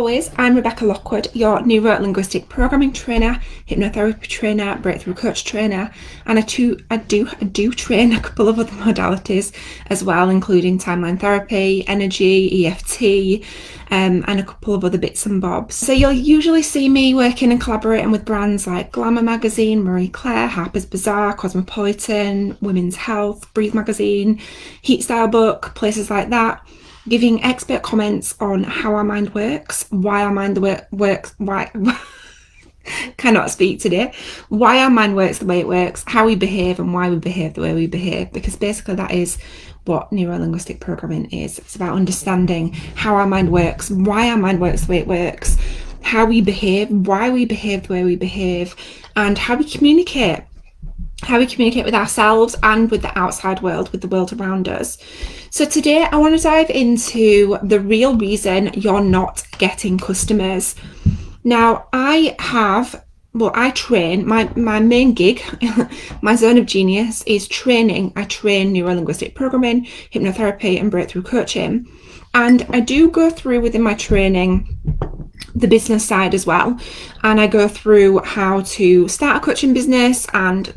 always, I'm Rebecca Lockwood, your neuro-linguistic programming trainer, hypnotherapy trainer, breakthrough coach trainer, and I do train a couple of other modalities as well, including timeline therapy, energy, EFT, and a couple of other bits and bobs. So you'll usually see me working and collaborating with brands like Glamour Magazine, Marie Claire, Harper's Bazaar, Cosmopolitan, Women's Health, Breathe Magazine, Heat Style Book, places like that, giving expert comments on how our mind works, why our mind works, why cannot speak today, why our mind works the way it works, how we behave and why we behave the way we behave, because basically that is what neuro-linguistic programming is. It's about understanding how our mind works, why our mind works the way it works, how we behave, why we behave the way we behave, and how we communicate with ourselves and with the outside world, with the world around us. So today I want to dive into the real reason you're not getting customers. Now, I train, my main gig, my zone of genius is training. I train neuro-linguistic programming, hypnotherapy and breakthrough coaching. And I do go through within my training the business side as well. And I go through how to start a coaching business and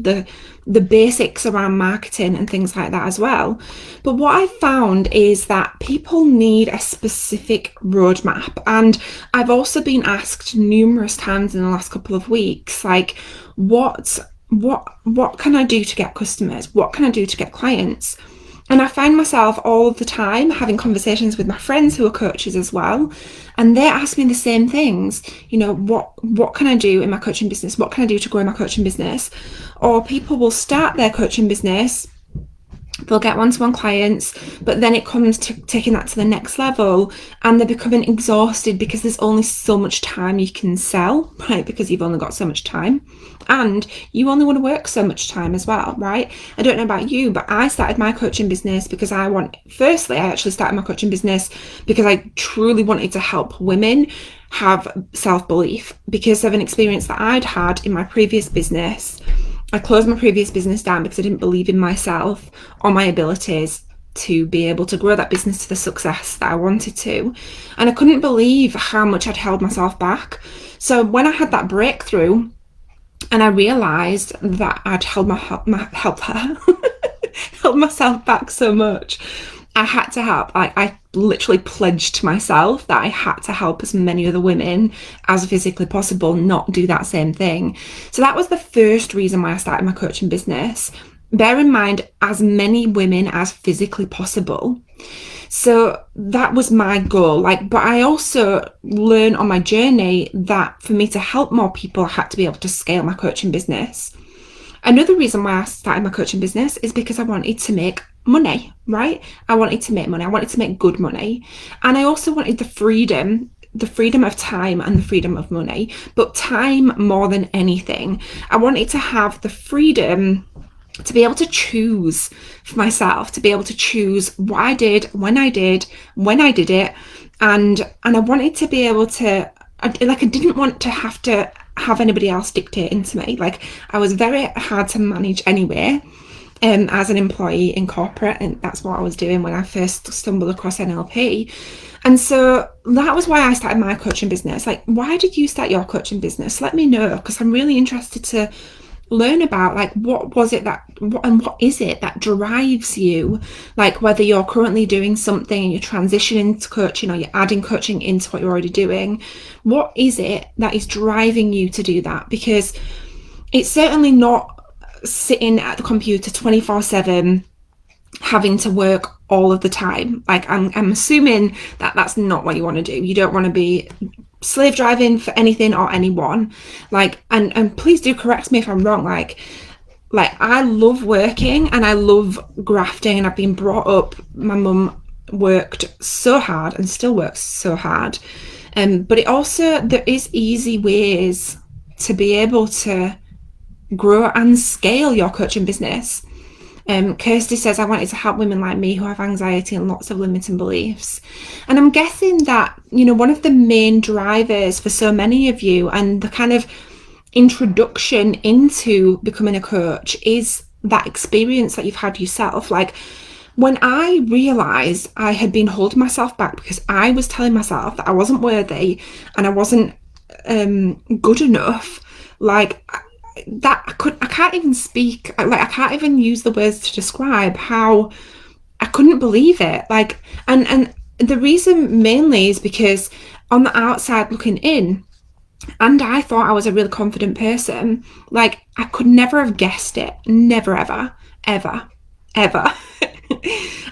the basics around marketing and things like that as well. But what I've found is that people need a specific roadmap. And I've also been asked numerous times in the last couple of weeks, like, what can I do to get customers? What can I do to get clients? And I find myself all of the time having conversations with my friends who are coaches as well. And they ask me the same things, what can I do in my coaching business? What can I do to grow my coaching business? Or people will start their coaching business, they'll get one-to-one clients, but then it comes to taking that to the next level and they're becoming exhausted because there's only so much time you can sell, right? Because you've only got so much time and you only want to work so much time as well, right? I don't know about you, but I started my coaching business because I actually started my coaching business because I truly wanted to help women have self-belief because of an experience that I'd had in my previous business. I closed my previous business down because I didn't believe in myself or my abilities to be able to grow that business to the success that I wanted to. And I couldn't believe how much I'd held myself back. So when I had that breakthrough and I realised that I'd held myself back so much, I had to help. I literally pledged to myself that I had to help as many other women as physically possible not do that same thing. So that was the first reason why I started my coaching business. Bear in mind, as many women as physically possible. So that was my goal. But I also learned on my journey that for me to help more people, I had to be able to scale my coaching business. Another reason why I started my coaching business is because I wanted to make money, right? I wanted to make money. I wanted to make good money. And I also wanted the freedom of time and the freedom of money, but time more than anything. I wanted to have the freedom to be able to choose for myself, to be able to choose what I did, when I did it. And I wanted to be able to, I didn't want to have anybody else dictating to me. I was very hard to manage anyway, as an employee in corporate, and that's what I was doing when I first stumbled across NLP. And so that was why I started my coaching business. Why did you start your coaching business? Let me know, because I'm really interested to learn about what is it that drives you, whether you're currently doing something and you're transitioning to coaching or you're adding coaching into what you're already doing. What is it that is driving you to do that? Because it's certainly not sitting at the computer 24/7 having to work all of the time. I'm assuming that that's not what you want to do. You don't want to be slave driving for anything or anyone. And please do correct me if I'm wrong. I love working and I love grafting, and I've been brought up, my mum worked so hard and still works so hard. But there is easy ways to be able to grow and scale your coaching business. Kirsty says, I wanted to help women like me who have anxiety and lots of limiting beliefs. And I'm guessing that, one of the main drivers for so many of you and the kind of introduction into becoming a coach is that experience that you've had yourself. When I realised I had been holding myself back because I was telling myself that I wasn't worthy and I wasn't good enough, like that, I can't even speak, like I can't even use the words to describe how I couldn't believe it. Like, and the reason mainly is because on the outside looking in, and I thought I was a really confident person, like I could never have guessed it. Never, ever, ever, ever.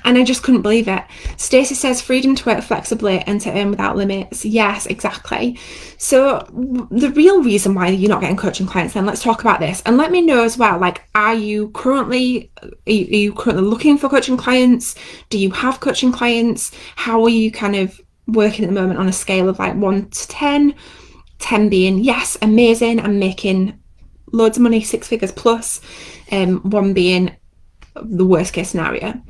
And I just couldn't believe it. Stacey says freedom to work flexibly and to earn without limits. Yes, exactly. So the real reason why you're not getting coaching clients, then let's talk about this. And let me know as well, like, are you currently looking for coaching clients? Do you have coaching clients? How are you kind of working at the moment on a scale of like 1 to 10? 10 being, yes, amazing, I'm making loads of money, 6 figures plus, 1 being the worst case scenario.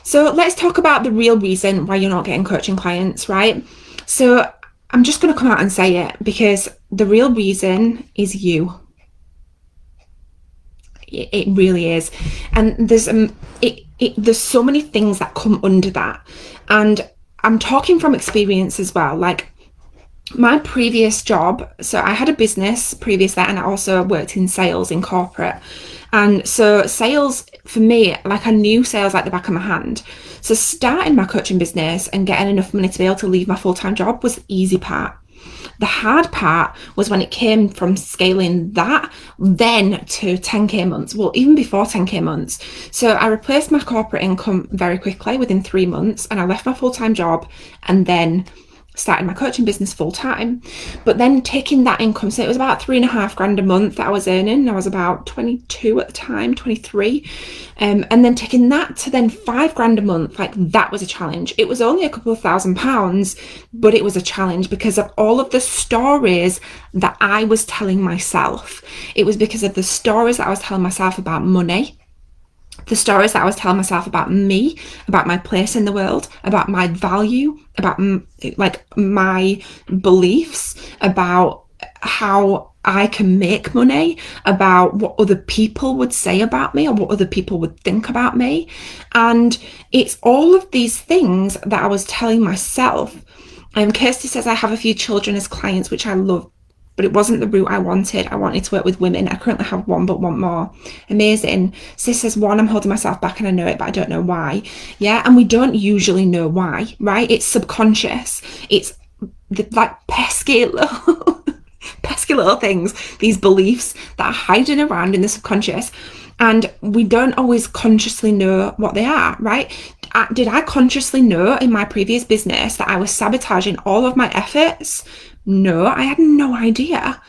So let's talk about the real reason why you're not getting coaching clients, right? So I'm just going to come out and say it, because the real reason is you. It really is. And there's so many things that come under that. And I'm talking from experience as well. Like, my previous job, so I had a business previous that, and I also worked in sales in corporate. And so sales for me, like I knew sales like the back of my hand. So starting my coaching business and getting enough money to be able to leave my full-time job was the easy part. The hard part was when it came from scaling that then to 10k months, well, even before 10k months. So I replaced my corporate income very quickly within 3 months, and I left my full-time job and then started my coaching business full time. But then taking that income, so it was about $3,500 a month that I was earning. I was about 22 at the time, 23. And then taking that to then $5,000 a month, like that was a challenge. It was only a couple of £1,000s, but it was a challenge because of all of the stories that I was telling myself. It was because of the stories that I was telling myself about money, the stories that I was telling myself about me, about my place in the world, about my value, about like my beliefs, about how I can make money, about what other people would say about me or what other people would think about me. And it's all of these things that I was telling myself. Kirsty says, I have a few children as clients, which I love, but it wasn't the route I wanted. I wanted to work with women. I currently have 1, but want more. Amazing. Sis says, 1, I'm holding myself back and I know it, but I don't know why. Yeah, and we don't usually know why, right? It's subconscious. It's like pesky little things, these beliefs that are hiding around in the subconscious. And we don't always consciously know what they are, right? Did I consciously know in my previous business that I was sabotaging all of my efforts? No, I had no idea.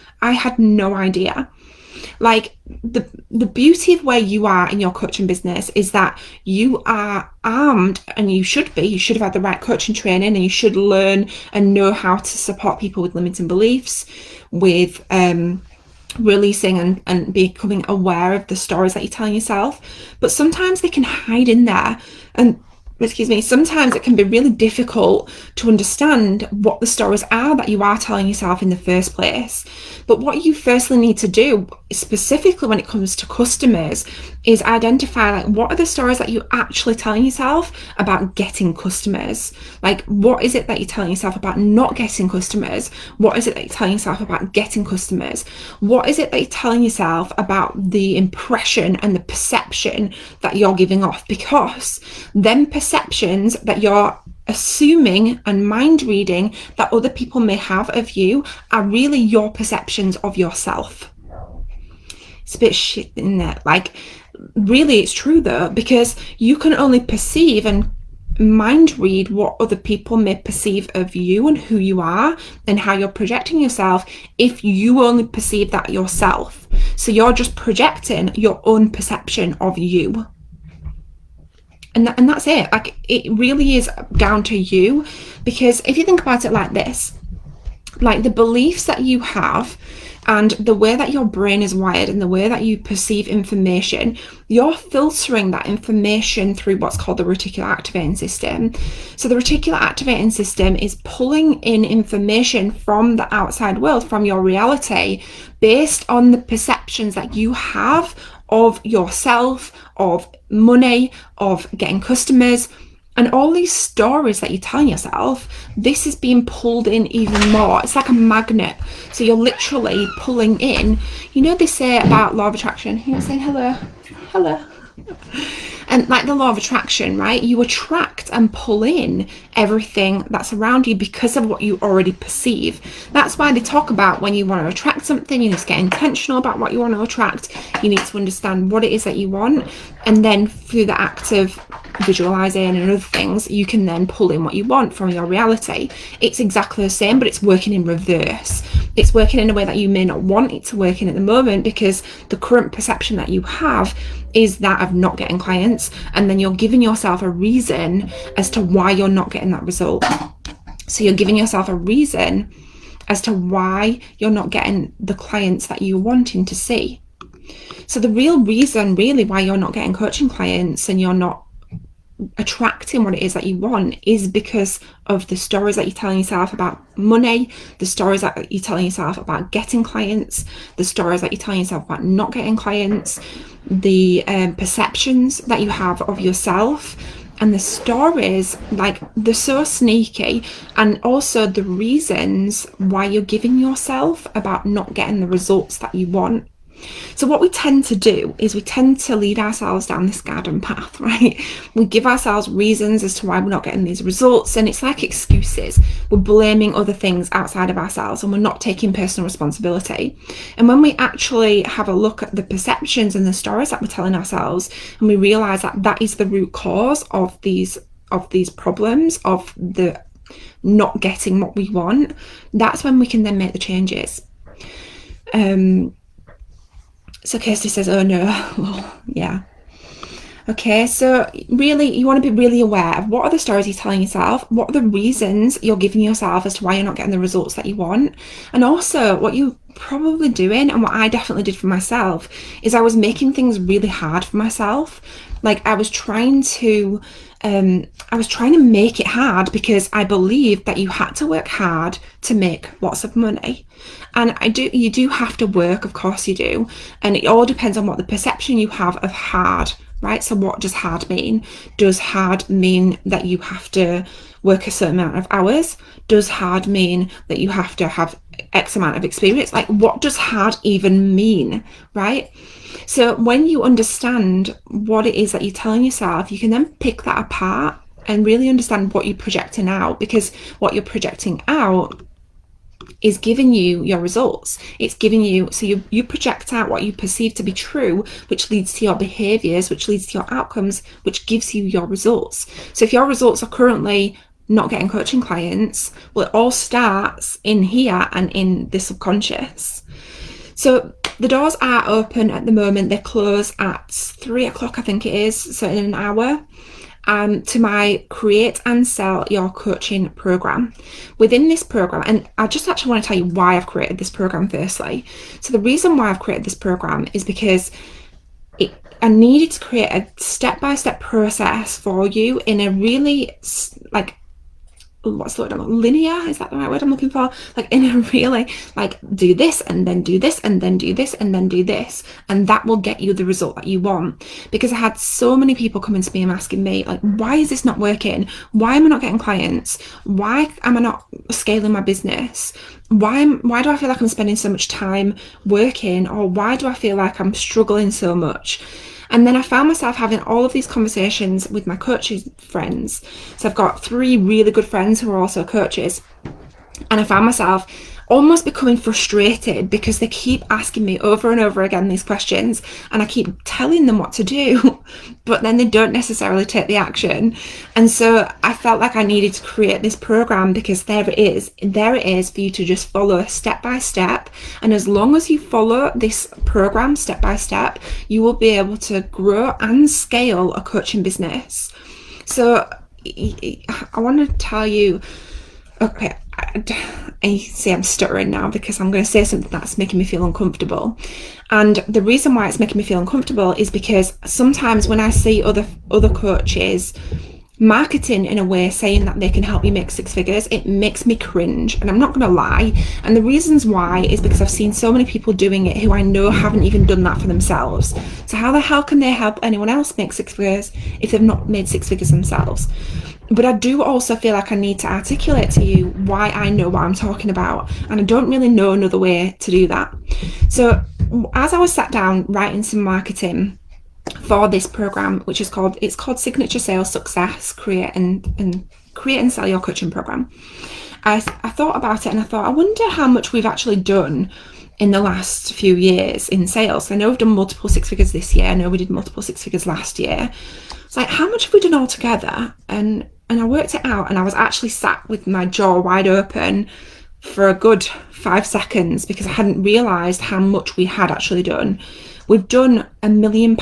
Like, the beauty of where you are in your coaching business is that you are armed, and you should have had the right coaching training, and you should learn and know how to support people with limiting beliefs, with releasing and becoming aware of the stories that you're telling yourself. But sometimes they can hide in there, and sometimes it can be really difficult to understand what the stories are that you are telling yourself in the first place. But what you firstly need to do, specifically when it comes to customers, is identify, like, what are the stories that you're actually telling yourself about getting customers? Like, what is it that you're telling yourself about not getting customers? What is it that you're telling yourself about getting customers? What is it that you're telling yourself about the impression and the perception that you're giving off? Because them perceptions that you're assuming and mind reading that other people may have of you are really your perceptions of yourself. It's a bit shit, isn't it? Like, really, it's true though, because you can only perceive and mind read what other people may perceive of you and who you are and how you're projecting yourself if you only perceive that yourself. So you're just projecting your own perception of you. And that's it. Like, it really is down to you, because if you think about it like this, like the beliefs that you have and the way that your brain is wired and the way that you perceive information, you're filtering that information through what's called the reticular activating system. So the reticular activating system is pulling in information from the outside world, from your reality, based on the perceptions that you have of yourself, of money, of getting customers. And all these stories that you're telling yourself, this is being pulled in even more. It's like a magnet. So you're literally pulling in, they say about law of attraction. You're saying hello. And like the law of attraction, right? You attract and pull in everything that's around you because of what you already perceive. That's why they talk about when you want to attract something, you need to get intentional about what you want to attract. You need to understand what it is that you want. And then through the act of visualizing and other things, you can then pull in what you want from your reality. It's exactly the same, but it's working in reverse. It's working in a way that you may not want it to work in at the moment, because the current perception that you have is that of not getting clients, and then you're giving yourself a reason as to why you're not getting that result. So you're giving yourself a reason as to why you're not getting the clients that you're wanting to see. So the real reason really why you're not getting coaching clients and you're not attracting what it is that you want is because of the stories that you're telling yourself about money, the stories that you're telling yourself about getting clients, the stories that you're telling yourself about not getting clients, the perceptions that you have of yourself. And the stories, like, they're so sneaky, and also the reasons why you're giving yourself about not getting the results that you want. So what we tend to do is we tend to lead ourselves down this garden path, right? We give ourselves reasons as to why we're not getting these results, and it's like excuses. We're blaming other things outside of ourselves, and we're not taking personal responsibility. And when we actually have a look at the perceptions and the stories that we're telling ourselves, and we realize that that is the root cause of these problems, of the not getting what we want, that's when we can then make the changes. So Kirsty says, oh no, well, yeah. Okay, so really, you want to be really aware of what are the stories you're telling yourself, what are the reasons you're giving yourself as to why you're not getting the results that you want, and also what you're probably doing, and what I definitely did for myself, is I was making things really hard for myself. Like, I was trying to make it hard because I believed that you had to work hard to make lots of money. And you do have to work, of course you do. And it all depends on what the perception you have of hard, right? So what does hard mean? Does hard mean that you have to work a certain amount of hours? Does hard mean that you have to have X amount of experience? Like, what does hard even mean, right? So when you understand what it is that you're telling yourself, you can then pick that apart and really understand what you're projecting out, because what you're projecting out is giving you your results. It's giving you, so you project out what you perceive to be true, which leads to your behaviors, which leads to your outcomes, which gives you your results. So if your results are currently not getting coaching clients, well, it all starts in here and in the subconscious. So the doors are open at the moment. They close at 3 o'clock, I think it is, so in an hour, to my Create and Sell Your Coaching program. Within this program, and I just actually want to tell you why I've created this program firstly. So the reason why I've created this program is because I needed to create a step-by-step process for you in a really, like, what's the word? Linear? Is that the right word I'm looking for? Like, in a really, like, do this and then do this and then do this and then do this, and that will get you the result that you want. Because I had so many people coming to me and asking me, like, why is this not working? Why am I not getting clients? Why am I not scaling my business? Why do I feel like I'm spending so much time working? Or why do I feel like I'm struggling so much? And then I found myself having all of these conversations with my coaches friends. So I've got 3 really good friends who are also coaches. And I found myself almost becoming frustrated because they keep asking me over and over again these questions, and I keep telling them what to do, but then they don't necessarily take the action. And so I felt like I needed to create this program, because there it is for you to just follow step by step. And as long as you follow this program step by step, you will be able to grow and scale a coaching business. So I want to tell you, okay, I see I'm stuttering now because I'm going to say something that's making me feel uncomfortable. And the reason why it's making me feel uncomfortable is because sometimes when I see other coaches marketing in a way saying that they can help you make six figures, it makes me cringe, and I'm not gonna lie. And the reasons why is because I've seen so many people doing it who I know haven't even done that for themselves. So how the hell can they help anyone else make six figures if they've not made six figures themselves? But I do also feel like I need to articulate to you why I know what I'm talking about, and I don't really know another way to do that. So as I was sat down writing some marketing for this program, which is called Signature Sales Success, Create and Sell Your Coaching Program, I thought about it, and I thought, I wonder how much we've actually done in the last few years in sales. I know we've done multiple six figures this year. I know we did multiple six figures last year. It's like, how much have we done all together? And I worked it out, and I was actually sat with my jaw wide open for a good 5 seconds because I hadn't realised how much we had actually done. We've done £1 million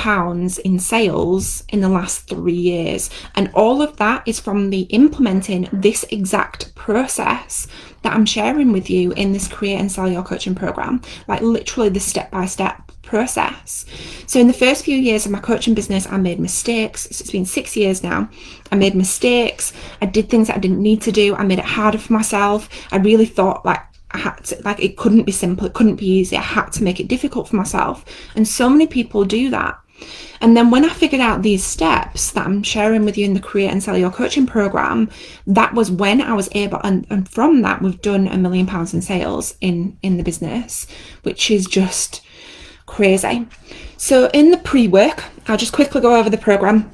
in sales in the last 3 years, and all of that is from the implementing this exact process that I'm sharing with you in this Create and Sell Your Coaching program, like literally the step-by-step process. So in the first few years of my coaching business, I made mistakes. It's been 6 years now. I made mistakes. I did things that I didn't need to do. I made it harder for myself. I really thought like I had to, like, it couldn't be simple, it couldn't be easy. I had to make it difficult for myself. And so many people do that. And then when I figured out these steps that I'm sharing with you in the Create and Sell Your Coaching program, that was when I was able, and from that, we've done £1 million in sales in the business, which is just crazy. So in the pre-work, I'll just quickly go over the program.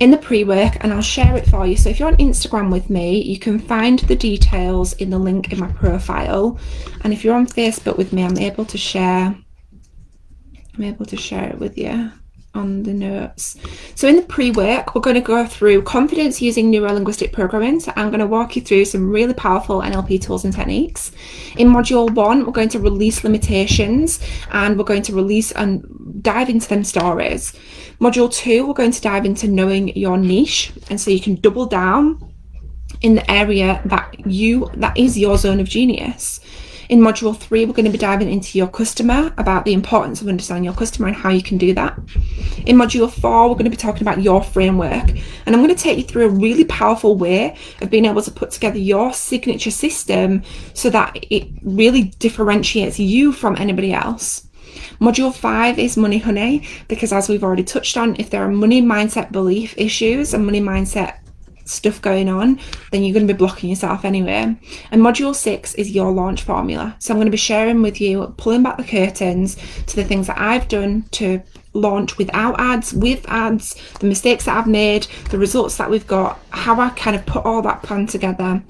In the pre-work, and I'll share it for you. So if you're on Instagram with me, you can find the details in the link in my profile. And if you're on Facebook with me, I'm able to share it with you on the notes. So in the pre-work, we're going to go through confidence using neuro-linguistic programming. So I'm going to walk you through some really powerful NLP tools and techniques. In module 1, we're going to release limitations, and we're going to release and dive into them stories. Module 2, we're going to dive into knowing your niche, and so you can double down in the area that is your zone of genius. In module 3, we're going to be diving into your customer, about the importance of understanding your customer and how you can do that. In module 4, we're going to be talking about your framework, and I'm going to take you through a really powerful way of being able to put together your signature system so that it really differentiates you from anybody else. Module 5 is money honey, because as we've already touched on, if there are money mindset belief issues and money mindset stuff going on, then you're going to be blocking yourself anyway. And module 6 is your launch formula. So I'm going to be sharing with you, pulling back the curtains to the things that I've done to launch without ads, with ads, the mistakes that I've made, the results that we've got, how I kind of put all that plan together.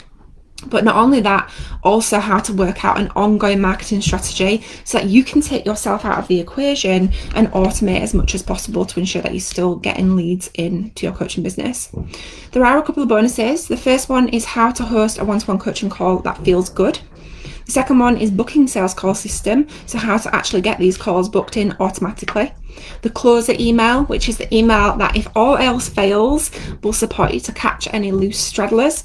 But not only that, also how to work out an ongoing marketing strategy so that you can take yourself out of the equation and automate as much as possible to ensure that you're still getting leads into your coaching business. There are a couple of bonuses. The first one is how to host a one-to-one coaching call that feels good. The second one is booking sales call system, so how to actually get these calls booked in automatically. The closer email, which is the email that if all else fails will support you to catch any loose straddlers.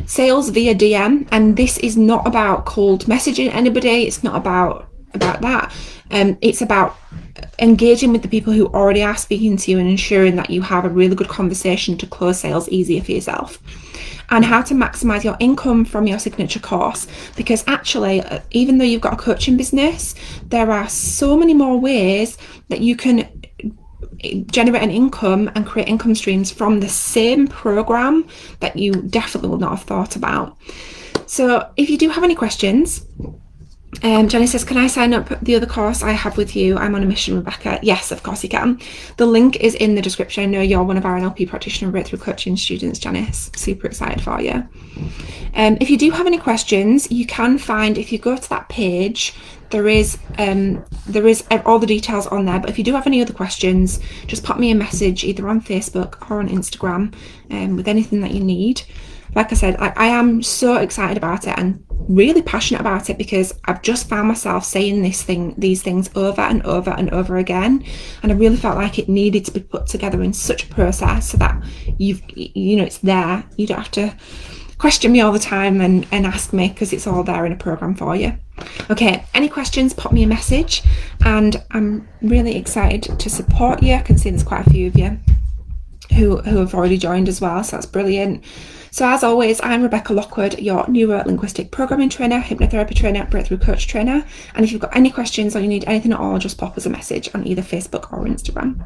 Sales via DM, and this is not about cold messaging anybody, it's not about that. It's about engaging with the people who already are speaking to you and ensuring that you have a really good conversation to close sales easier for yourself. And how to maximize your income from your signature course, because actually, even though you've got a coaching business, there are so many more ways that you can generate an income and create income streams from the same program that you definitely will not have thought about. So if you do have any questions, Jenny says, can I sign up the other course I have with you? I'm on a mission, Rebecca. Yes, of course you can. The link is in the description. I know you're one of our NLP practitioner breakthrough coaching students, Janice. Super excited for you. If you do have any questions, you can find, if you go to that page, there is all the details on there. But if you do have any other questions, just pop me a message either on Facebook or on Instagram with anything that you need. Like I said, I am so excited about it and really passionate about it, because I've just found myself saying these things over and over and over again, and I really felt like it needed to be put together in such a process so that it's there. You don't have to question me all the time and ask me, because it's all there in a program for you. Okay, any questions, pop me a message, and I'm really excited to support you. I can see there's quite a few of you. who have already joined as well, so that's brilliant. So as always, I'm Rebecca Lockwood, your neuro-linguistic programming trainer, hypnotherapy trainer, breakthrough coach trainer. And if you've got any questions or you need anything at all, just pop us a message on either Facebook or Instagram.